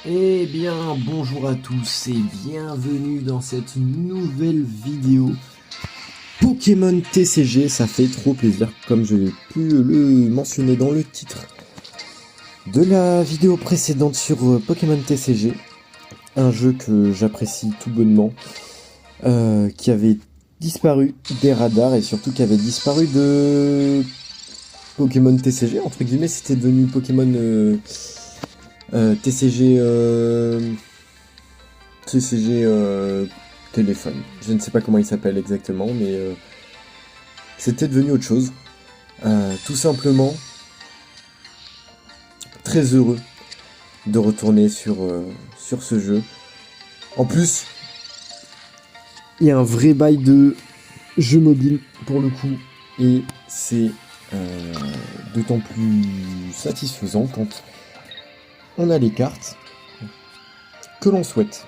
Eh bien, bonjour à tous et bienvenue dans cette nouvelle vidéo Pokémon TCG. Ça fait trop plaisir, comme je l'ai pu le mentionner dans le titre de la vidéo précédente sur Pokémon TCG. Un jeu que j'apprécie tout bonnement, qui avait disparu des radars et surtout qui avait disparu de Pokémon TCG. Entre guillemets, c'était devenu Pokémon TCG... TCG téléphone. Je ne sais pas comment il s'appelle exactement, mais c'était devenu autre chose. Tout simplement, très heureux de retourner sur ce jeu. En plus, il y a un vrai bail de jeu mobile pour le coup, et c'est d'autant plus satisfaisant quand on a les cartes que l'on souhaite.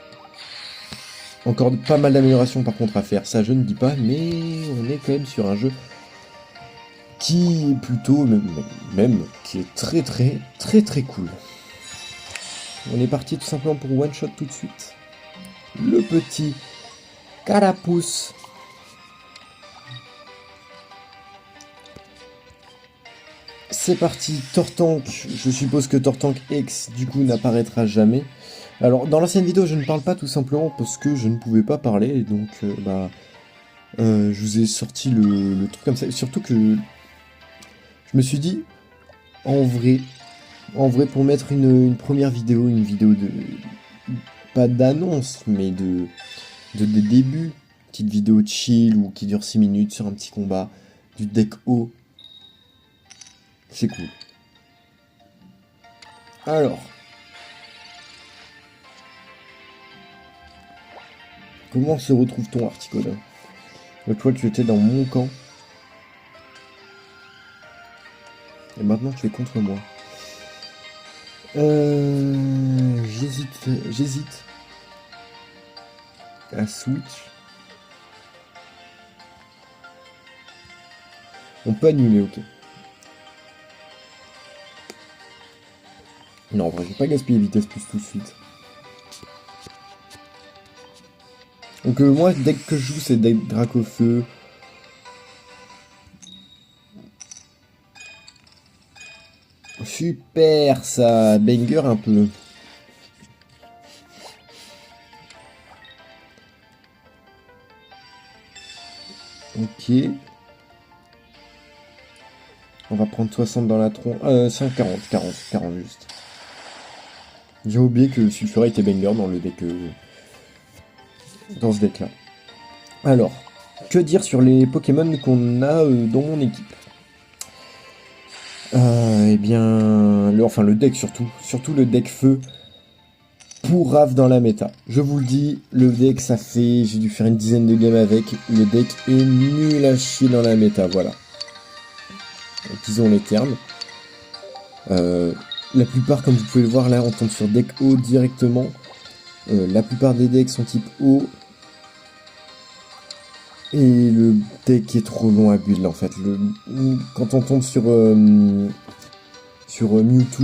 Encore pas mal d'améliorations par contre à faire, ça je ne dis pas, mais on est quand même sur un jeu qui est plutôt, même qui est très cool. On est parti tout simplement pour one shot tout de suite. Le petit Carapuce. C'est parti, Tortank. Je suppose que Tortank X du coup n'apparaîtra jamais. Alors dans l'ancienne vidéo je ne parle pas tout simplement parce que je ne pouvais pas parler, et donc je vous ai sorti le truc comme ça. Surtout que je me suis dit, en vrai pour mettre une première vidéo, une vidéo de... pas d'annonce, mais de début, petite vidéo chill ou qui dure 6 minutes sur un petit combat, du deck haut, c'est cool. Alors, comment se retrouve-t-on, Articola? Toi, tu étais dans mon camp. Et maintenant, tu es contre moi. J'hésite à switch. On peut annuler, ok. Non, en vrai, je vais pas gaspiller vitesse plus tout de suite. Donc moi, le deck que je joue, c'est deck Dracofeu. Super, ça banger un peu. Ok. On va prendre 60 dans la tronche. 40 juste. J'ai oublié que Sulfura était banger dans le deck. Dans ce deck là. Alors, que dire sur les Pokémon qu'on a dans mon équipe? Eh bien, le deck surtout le deck feu pourrave dans la méta. Je vous le dis, le deck j'ai dû faire une dizaine de games avec, le deck est nul à chier dans la méta, voilà. Disons les termes. La plupart, comme vous pouvez le voir là, on tombe sur deck haut directement. La plupart des decks sont type haut. Et le deck est trop long à build en fait. Quand on tombe sur Mewtwo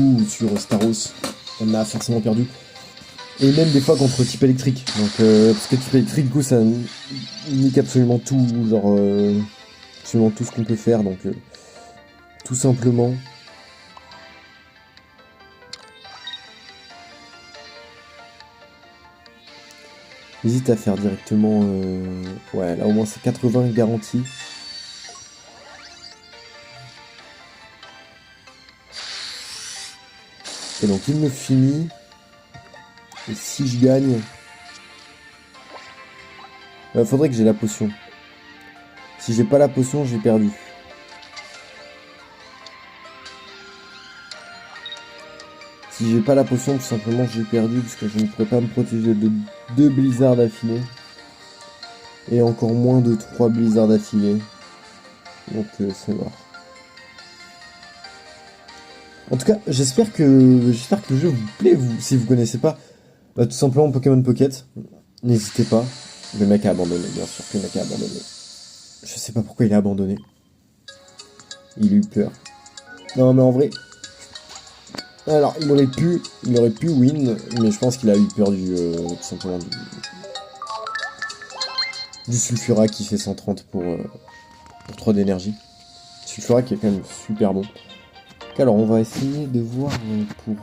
ou sur Staros, on a forcément perdu. Et même des fois contre type électrique. Donc parce que type électrique, du coup, ça nique absolument tout, genre absolument tout ce qu'on peut faire. Donc tout simplement. N'hésite à faire directement. Ouais, là au moins c'est 80 garanti. Et donc il me finit. Et si je gagne... faudrait que j'ai la potion. Si j'ai pas la potion, j'ai perdu. Si j'ai pas la potion, tout simplement j'ai perdu, parce que je ne pourrais pas me protéger de 2 blizzards d'affilée. Et encore moins de 3 blizzards d'affilée. Donc c'est mort. En tout cas, j'espère que le jeu vous plaît, si vous connaissez pas. Tout simplement Pokémon Pocket. N'hésitez pas. Le mec a abandonné, bien sûr que le mec a abandonné. Je sais pas pourquoi il a abandonné. Il a eu peur. Non mais en vrai, Alors, il aurait pu win, mais je pense qu'il a eu peur tout simplement du Sulfura qui fait 130 pour 3 d'énergie. Sulfura qui est quand même super bon. Donc, alors, on va essayer de voir pour...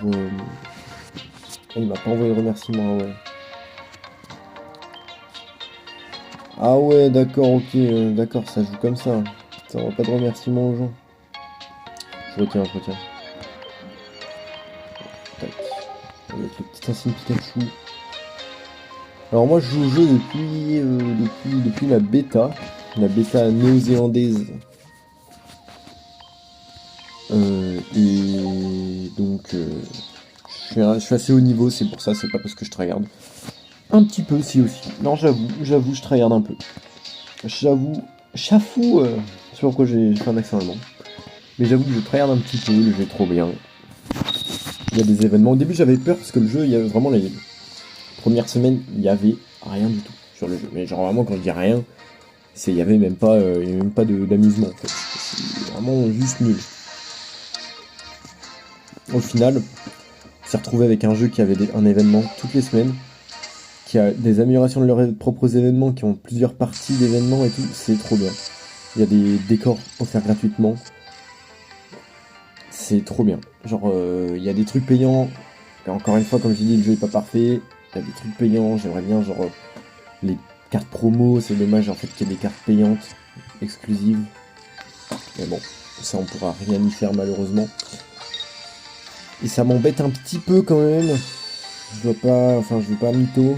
Ah, il m'a pas envoyé de remerciement, ah ouais. Ah ouais, d'accord, ok, d'accord, ça joue comme ça. Ça va pas de remerciement aux gens. Je retiens. Tac. Avec le petit insigne Pikachu. Alors moi je joue au jeu depuis la bêta néo-zélandaise. Et donc je suis assez haut niveau, c'est pour ça, c'est pas parce que je tryhard. Un petit peu si aussi. Non j'avoue, je tryhard un peu. Chafou, je sais pas pourquoi j'ai fait un accent allemand. Mais j'avoue que je tryhard un petit peu, le jeu est trop bien. Il y a des événements. Au début j'avais peur parce que le jeu, il y avait vraiment les premières semaines, il y avait rien du tout sur le jeu. Mais genre vraiment quand je dis rien, il y avait même pas d'amusement en fait. C'est vraiment juste nul. Au final, on s'est retrouvé avec un jeu qui avait un événement toutes les semaines, qui a des améliorations de leurs propres événements, qui ont plusieurs parties d'événements et tout, c'est trop bien. Il y a des décors offerts gratuitement. C'est trop bien. Genre, il y a des trucs payants. Et encore une fois, comme j'ai dit, le jeu est pas parfait. Il y a des trucs payants. J'aimerais bien, genre, les cartes promo. C'est dommage en fait qu'il y ait des cartes payantes exclusives. Mais bon, ça on pourra rien y faire malheureusement. Et ça m'embête un petit peu quand même. Je veux pas mytho.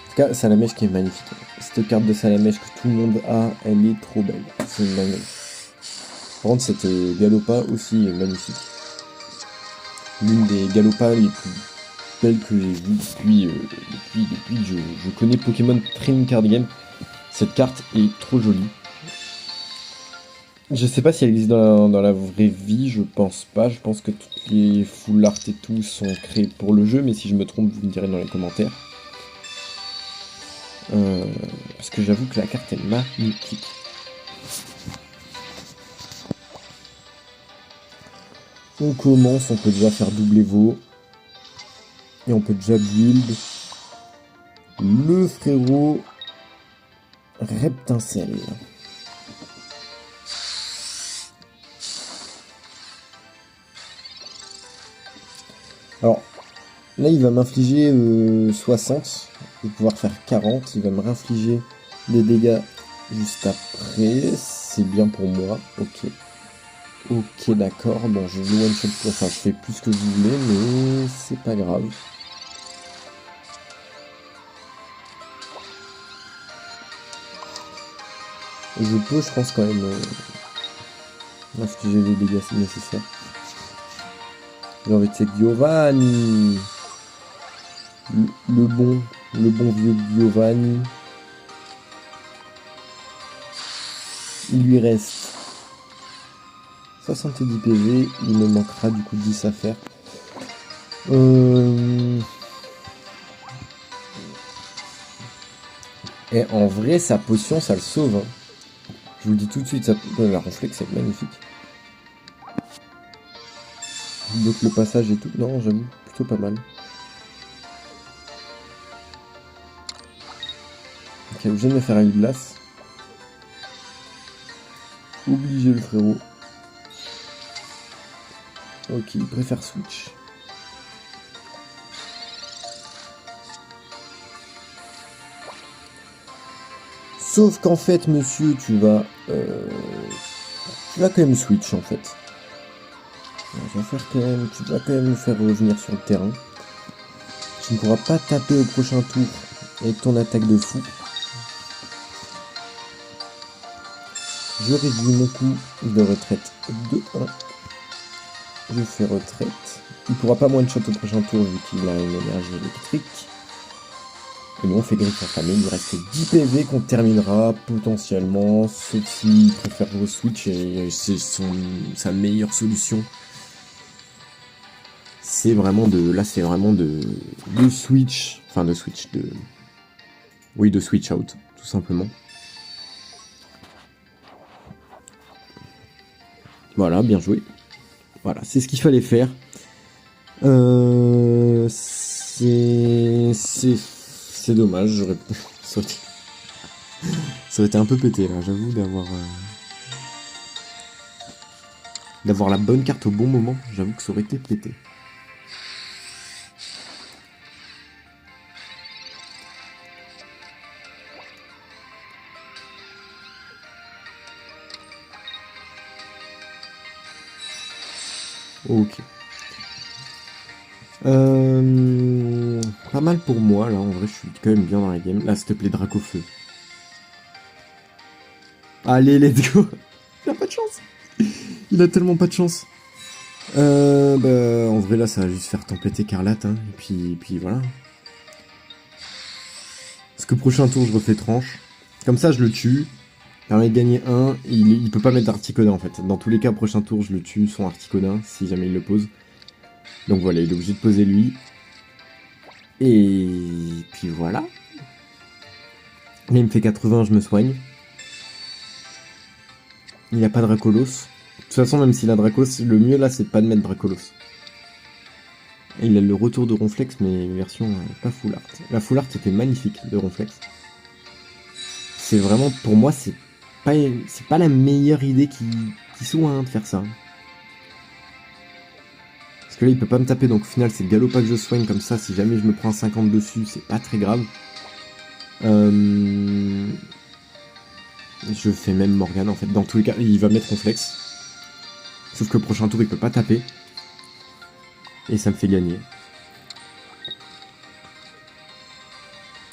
En tout cas, Salamèche qui est magnifique. Cette carte de Salamèche que tout le monde a, elle est trop belle. C'est une dinguerie. Par contre, cette Galopa aussi est magnifique. L'une des Galopas les plus belles que j'ai vues depuis que je connais Pokémon Trading Card Game. Cette carte est trop jolie. Je sais pas si elle existe dans la vraie vie, je pense pas. Je pense que toutes les full art et tout sont créés pour le jeu, mais si je me trompe, vous me direz dans les commentaires. Parce que j'avoue que la carte est magnifique. On commence, on peut déjà faire double Evo. Et on peut déjà build le frérot Reptincelle. Alors, là, il va m'infliger 60. Je vais pouvoir faire 40. Il va me réinfliger des dégâts juste après. C'est bien pour moi. Ok. Ok, d'accord. Bon, je vais one shot pour ça. Je fais plus que je voulais, mais c'est pas grave. Je peux, je pense, quand même infliger les dégâts nécessaires. J'ai envie de dire Giovanni. Le bon vieux Giovanni. Il lui reste 70 PV. Il me manquera du coup 10 à faire. Et en vrai, sa potion, ça le sauve. Hein. Je vous le dis tout de suite, la ronflex, c'est magnifique. Donc le passage et tout. Non, j'avoue, plutôt pas mal. Ok, je viens de me faire une glace. Obligé le frérot. Ok, il préfère switch. Sauf qu'en fait, monsieur, tu vas quand même switch en fait. Tu vas quand même me faire revenir sur le terrain. Tu ne pourras pas taper au prochain tour avec ton attaque de fou. Je réduis mon coup de retraite de 1. Je fais retraite. Il ne pourra pas one shot au prochain tour vu qu'il a une énergie électrique. Et nous on fait griffe enflammée, il lui reste 10 PV qu'on terminera potentiellement, sauf s'il préfère re-switch et c'est sa meilleure solution. C'est vraiment de switch, enfin de switch, de switch out, tout simplement. Voilà, bien joué. Voilà, c'est ce qu'il fallait faire. C'est dommage, j'aurais... Ça aurait été un peu pété là, j'avoue, d'avoir la bonne carte au bon moment, j'avoue que ça aurait été pété. Ok. Pas mal pour moi, là, en vrai, je suis quand même bien dans la game. Là, s'il te plaît, Dracofeu. Allez, let's go. Il a pas de chance. Il a tellement pas de chance. En vrai, là, ça va juste faire Tempête Écarlate, hein. Et puis voilà. Parce que prochain tour, je refais tranche. Comme ça, je le tue. Permet de gagner 1. Il peut pas mettre d'Articodin, en fait. Dans tous les cas, prochain tour, je le tue, son Articodin, si jamais il le pose. Donc voilà, il est obligé de poser lui. Et puis voilà. Là, il me fait 80, je me soigne. Il n'y a pas de Dracolos. De toute façon, même s'il a Dracolos, le mieux là, c'est de pas de mettre Dracolos. Et il a le retour de Ronflex, mais version pas Full Art. La Full Art était magnifique de Ronflex. C'est vraiment, pour moi, c'est pas la meilleure idée qui soit hein, de faire ça. Parce que là, il peut pas me taper, donc au final, c'est Galopa que je soigne comme ça. Si jamais je me prends un 50 dessus, c'est pas très grave. Je fais même Morgane en fait. Dans tous les cas, il va mettre Ronflex. Sauf que le prochain tour, il peut pas taper. Et ça me fait gagner.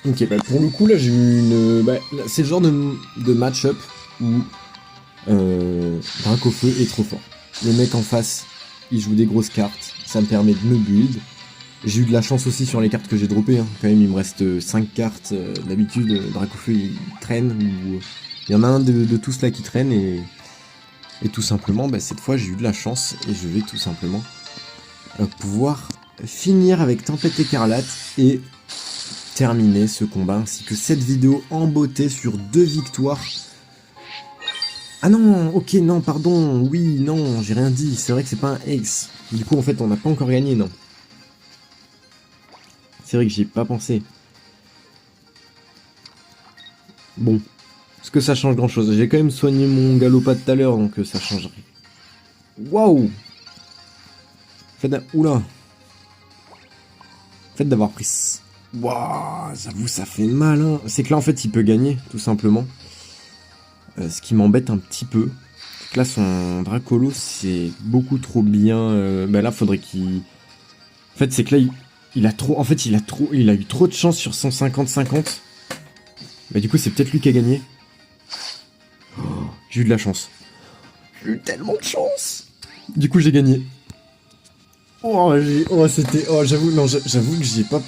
Ok, bah pour le coup, là, j'ai eu une... c'est le genre de match-up où Dracofeu est trop fort. Le mec en face, il joue des grosses cartes. Ça me permet de me build. J'ai eu de la chance aussi sur les cartes que j'ai droppées. Hein. Quand même, il me reste 5 cartes. D'habitude, Dracofeu, il traîne. Ou... Il y en a un de tous là qui traîne. Et tout simplement, cette fois, j'ai eu de la chance. Et je vais tout simplement pouvoir finir avec Tempête Écarlate. Et terminer ce combat. Ainsi que cette vidéo en beauté sur 2 victoires. Ah non, ok, non, pardon. Oui, non, j'ai rien dit. C'est vrai que c'est pas un X. Du coup, en fait, on n'a pas encore gagné, non. C'est vrai que j'y ai pas pensé. Bon. Est-ce que ça change grand chose? J'ai quand même soigné mon Galopa tout à l'heure, donc ça changerait. Waouh! Oula! Fait d'avoir pris... Waouh! J'avoue, ça fait mal, hein. C'est que là, en fait, il peut gagner, tout simplement. Ce qui m'embête un petit peu. C'est que là, son Dracolo, c'est beaucoup trop bien. Là, faudrait qu'il... En fait, c'est que là, il a trop... En fait, il a eu trop de chance sur son 50-50. Du coup, c'est peut-être lui qui a gagné. Oh, j'ai eu de la chance. J'ai eu tellement de chance. Du coup, j'ai gagné. C'était... j'avoue, non, j'avoue que j'ai pas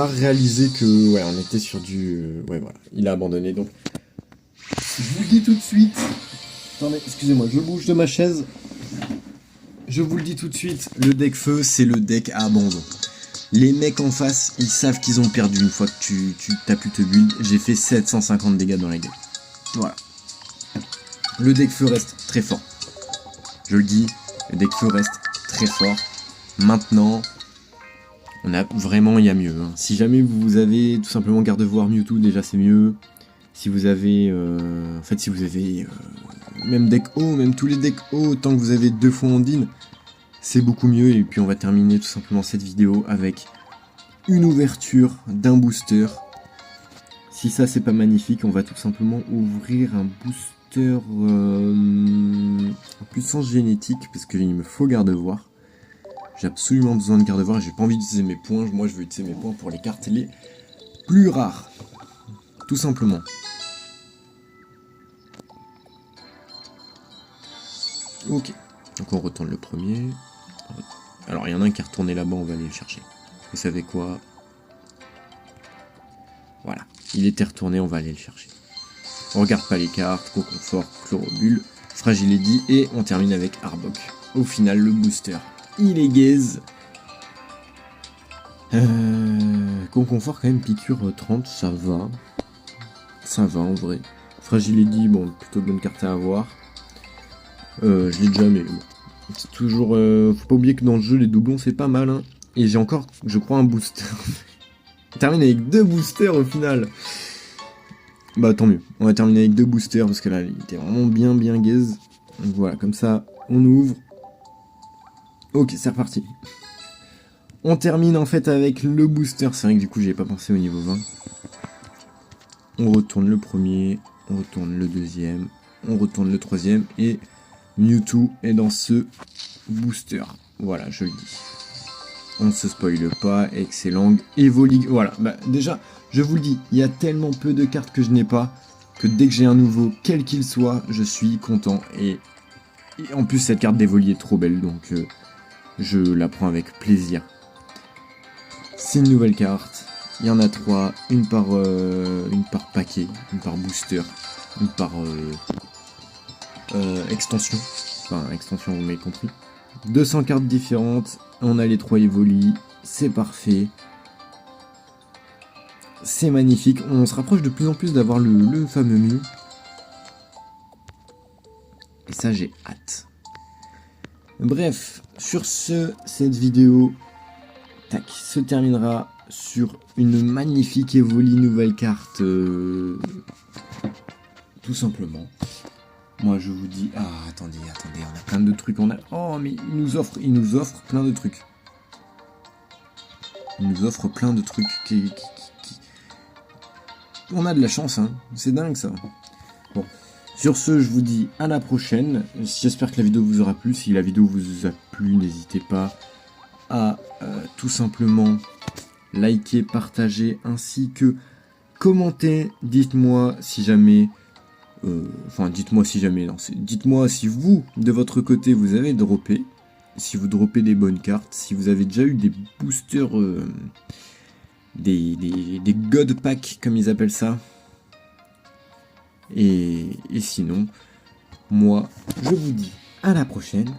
réalisé que... Ouais, on était sur du... Ouais, voilà. Il a abandonné, donc... Je vous le dis tout de suite. Attendez, excusez-moi, je bouge de ma chaise. Je vous le dis tout de suite, le deck feu, c'est le deck à abandon. Les mecs en face, ils savent qu'ils ont perdu une fois que tu t'as pu te build. J'ai fait 750 dégâts dans la game. Voilà. Le deck feu reste très fort. Je le dis, le deck feu reste très fort. Maintenant, il y a mieux. Hein. Si jamais vous avez tout simplement Gardevoir Mewtwo, déjà c'est mieux. Si vous avez, même deck haut, même tous les decks hauts, tant que vous avez 2 fois Ondine, c'est beaucoup mieux. Et puis on va terminer tout simplement cette vidéo avec une ouverture d'un booster. Si ça c'est pas magnifique, on va tout simplement ouvrir un booster en puissance génétique, parce qu'il me faut Gardevoir. J'ai absolument besoin de Gardevoir et j'ai pas envie d'utiliser mes points. Moi je veux utiliser mes points pour les cartes les plus rares. Tout simplement. Ok, donc on retourne le premier. Alors il y en a un qui est retourné là-bas, on va aller le chercher. Vous savez quoi? Voilà, il était retourné, on va aller le chercher. On regarde pas les cartes, Conconfort, Chlorobulle, Fragility et on termine avec Arbok. Au final, le booster, il est gaze. Conconfort quand même, piqûre 30, ça va. Ça va en vrai. Fragility, bon, plutôt bonne carte à avoir. Je l'ai déjà, mais bon. C'est toujours... faut pas oublier que dans le jeu, les doublons, c'est pas mal. Hein. Et j'ai encore, je crois, un booster. On termine avec 2 boosters au final. Bah tant mieux. On va terminer avec 2 boosters parce que là, il était vraiment bien gaze. Donc voilà, comme ça, on ouvre. Ok, c'est reparti. On termine en fait avec le booster. C'est vrai que du coup, j'y ai pas pensé au niveau 20. On retourne le premier, on retourne le deuxième, on retourne le troisième et Mewtwo est dans ce booster. Voilà, je le dis. On ne se spoile pas, excellent. Evoli, voilà, bah déjà, je vous le dis, il y a tellement peu de cartes que je n'ai pas, que dès que j'ai un nouveau, quel qu'il soit, je suis content. Et en plus, cette carte d'Evoli est trop belle, donc je la prends avec plaisir. C'est une nouvelle carte. Il y en a 3, une par paquet, une par booster, une par extension. Enfin, extension, vous m'avez compris. 200 cartes différentes, on a les 3 Evoli, c'est parfait. C'est magnifique, on se rapproche de plus en plus d'avoir le fameux Mew. Et ça, j'ai hâte. Bref, sur ce, cette vidéo se terminera sur une magnifique Evoli nouvelle carte. Tout simplement. Moi je vous dis... Ah attendez, on a plein de trucs. Oh mais il nous offre plein de trucs. Il nous offre plein de trucs qui... On a de la chance, hein. C'est dingue ça. Bon. Sur ce, je vous dis à la prochaine. J'espère que la vidéo vous aura plu. Si la vidéo vous a plu, n'hésitez pas à tout simplement liker, partager, ainsi que commenter. Dites-moi si jamais... dites-moi si jamais, non, dites-moi si vous, de votre côté, vous avez droppé, si vous droppez des bonnes cartes, si vous avez déjà eu des boosters, des God Packs, comme ils appellent ça. Et sinon, moi, je vous dis à la prochaine.